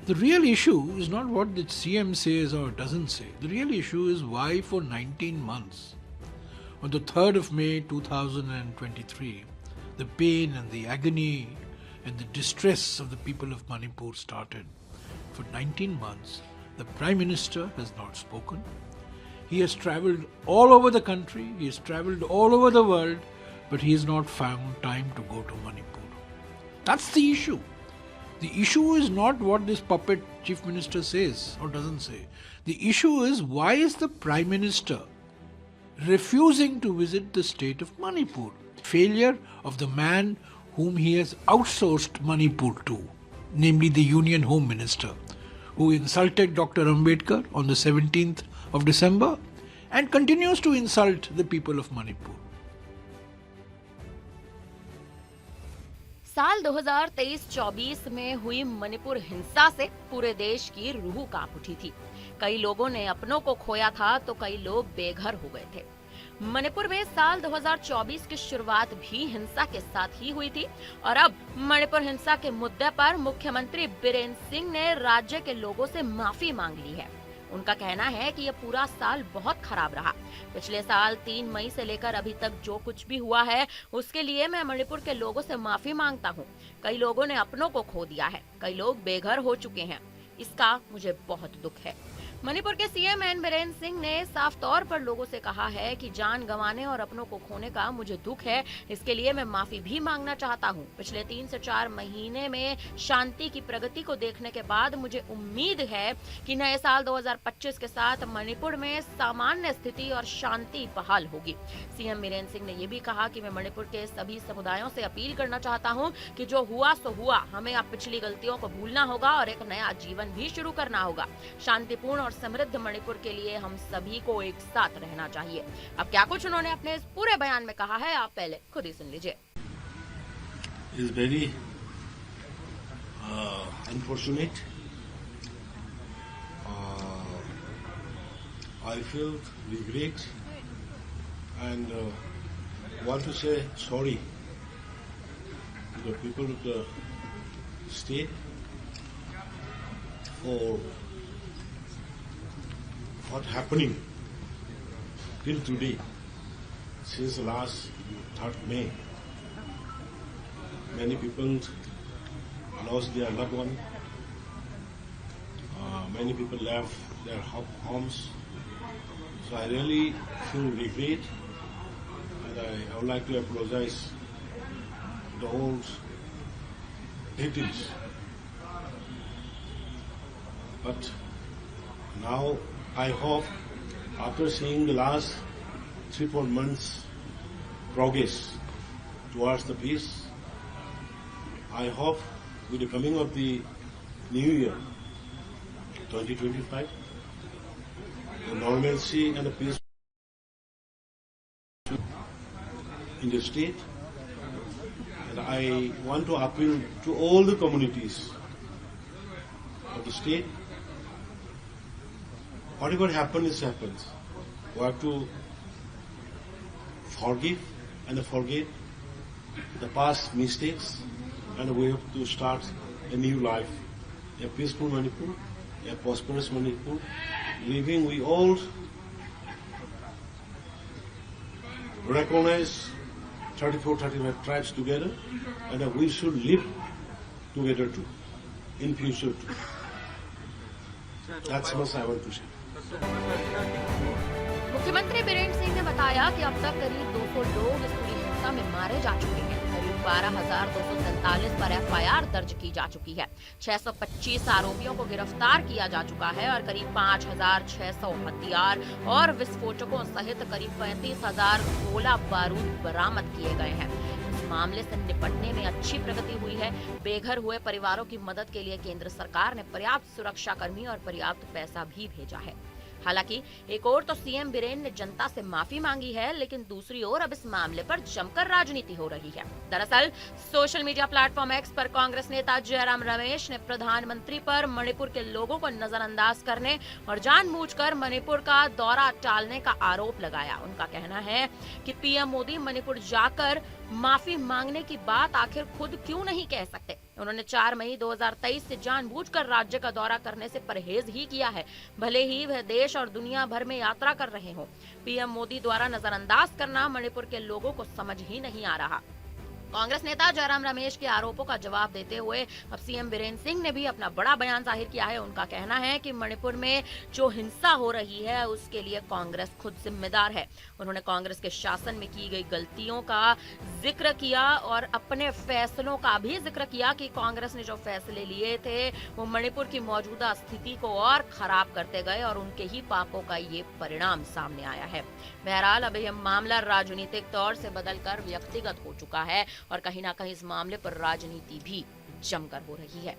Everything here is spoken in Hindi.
The real issue is not what the CM says or doesn't say. The real issue is why for 19 months, on the 3rd of May 2023, the pain and the agony and the distress of the people of Manipur started. For 19 months, the Prime Minister has not spoken. He has travelled all over the country, he has travelled all over the world, but he has not found time to go to Manipur. That's the issue. The issue is not what this puppet Chief Minister says or doesn't say. The issue is why is the Prime Minister refusing to visit the state of Manipur? Failure of the man whom he has outsourced Manipur to, namely the Union Home Minister, who insulted Dr. Ambedkar on the 17th of December and continues to insult the people of Manipur. साल 2023-24 में हुई मणिपुर हिंसा से पूरे देश की रूह कांप उठी थी। कई लोगों ने अपनों को खोया था तो कई लोग बेघर हो गए थे। मणिपुर में साल 2024 की शुरुआत भी हिंसा के साथ ही हुई थी और अब मणिपुर हिंसा के मुद्दे पर मुख्यमंत्री बीरेन्द्र सिंह ने राज्य के लोगों से माफी मांग ली है। उनका कहना है कि यह पूरा साल बहुत खराब रहा। पिछले साल 3 मई से लेकर अभी तक जो कुछ भी हुआ है उसके लिए मैं मणिपुर के लोगों से माफी मांगता हूं। कई लोगों ने अपनों को खो दिया है, कई लोग बेघर हो चुके हैं। इसका मुझे बहुत दुख है। मणिपुर के सीएम एन बीरेन्द्र सिंह ने साफ तौर पर लोगों से कहा है कि जान गंवाने और अपनों को खोने का मुझे दुख है, इसके लिए मैं माफी भी मांगना चाहता हूं। पिछले 3 से 4 महीने में शांति की प्रगति को देखने के बाद मुझे उम्मीद है कि नए साल 2025 के साथ मणिपुर में सामान्य स्थिति और शांति बहाल होगी। सीएम बीरेन्द्र सिंह ने यह भी कहा कि मैं मणिपुर के सभी समुदायों से अपील करना चाहता हूँ कि जो हुआ सो हुआ, हमें अब पिछली गलतियों को भूलना होगा और एक नया जीवन भी शुरू करना होगा। शांतिपूर्ण और समृद्ध मणिपुर के लिए हम सभी को एक साथ रहना चाहिए। अब क्या कुछ उन्होंने अपने इस पूरे बयान में कहा है, आप पहले खुद ही सुन लीजिए। Is very unfortunate. I feel regret and want to say sorry to the people of the state for what happening till today. Since last 3rd May, many people lost their loved one. Many people left their homes. So I really feel regret, and I would like to apologize to the whole victims. But now I hope, after seeing the last 3-4 months progress towards the peace, I hope with the coming of the new year 2025, the normalcy and the peace in the state, and I want to appeal to all the communities of the state. Whatever happens, happens. We have to forgive and forget the past mistakes, and we have to start a new life, a peaceful Manipur, a prosperous Manipur, living we all recognize 34-35 tribes together, and we should live together too, in future too. That's what I want to say. मुख्यमंत्री बीरेन्द्र सिंह ने बताया कि अब तक करीब 200 लोग इस पूरी हिंसा में मारे जा चुके हैं। करीब 12,247 पर एफआईआर दर्ज की जा चुकी है। 625 आरोपियों को गिरफ्तार किया जा चुका है और करीब 5,600 हथियार और विस्फोटकों सहित करीब 35,000 गोला बारूद बरामद किए गए हैं। इस मामले से निपटने में अच्छी प्रगति हुई है। बेघर हुए परिवारों की मदद के लिए केंद्र सरकार ने पर्याप्त सुरक्षा कर्मी और पर्याप्त पैसा भी भेजा है। हालांकि एक ओर तो सीएम बीरेन्द्र ने जनता से माफी मांगी है, लेकिन दूसरी ओर अब इस मामले पर जमकर राजनीति हो रही है। दरअसल सोशल मीडिया प्लेटफॉर्म एक्स पर कांग्रेस नेता जयराम रमेश ने प्रधानमंत्री पर मणिपुर के लोगों को नजरअंदाज करने और जानबूझकर मणिपुर का दौरा टालने का आरोप लगाया। उनका कहना है कि पीएम मोदी मणिपुर जाकर माफी मांगने की बात आखिर खुद क्यों नहीं कह सकते? उन्होंने 4 मई 2023 से जानबूझकर राज्य का दौरा करने से परहेज ही किया है, भले ही वह देश और दुनिया भर में यात्रा कर रहे हों। पीएम मोदी द्वारा नजरअंदाज करना मणिपुर के लोगों को समझ ही नहीं आ रहा। कांग्रेस नेता जयराम रमेश के आरोपों का जवाब देते हुए अब सीएम बीरेन्द्र सिंह ने भी अपना बड़ा बयान जाहिर किया है। उनका कहना है कि मणिपुर में जो हिंसा हो रही है उसके लिए कांग्रेस खुद जिम्मेदार है। उन्होंने कांग्रेस के शासन में की गई गलतियों का जिक्र किया और अपने फैसलों का भी जिक्र किया कि कांग्रेस ने जो फैसले लिए थे वो मणिपुर की मौजूदा स्थिति को और खराब करते गए और उनके ही पापों का ये परिणाम सामने आया है। बहरहाल अब यह मामला राजनीतिक तौर से बदलकर व्यक्तिगत हो चुका है और कहीं ना कहीं इस मामले पर राजनीति भी जमकर हो रही है।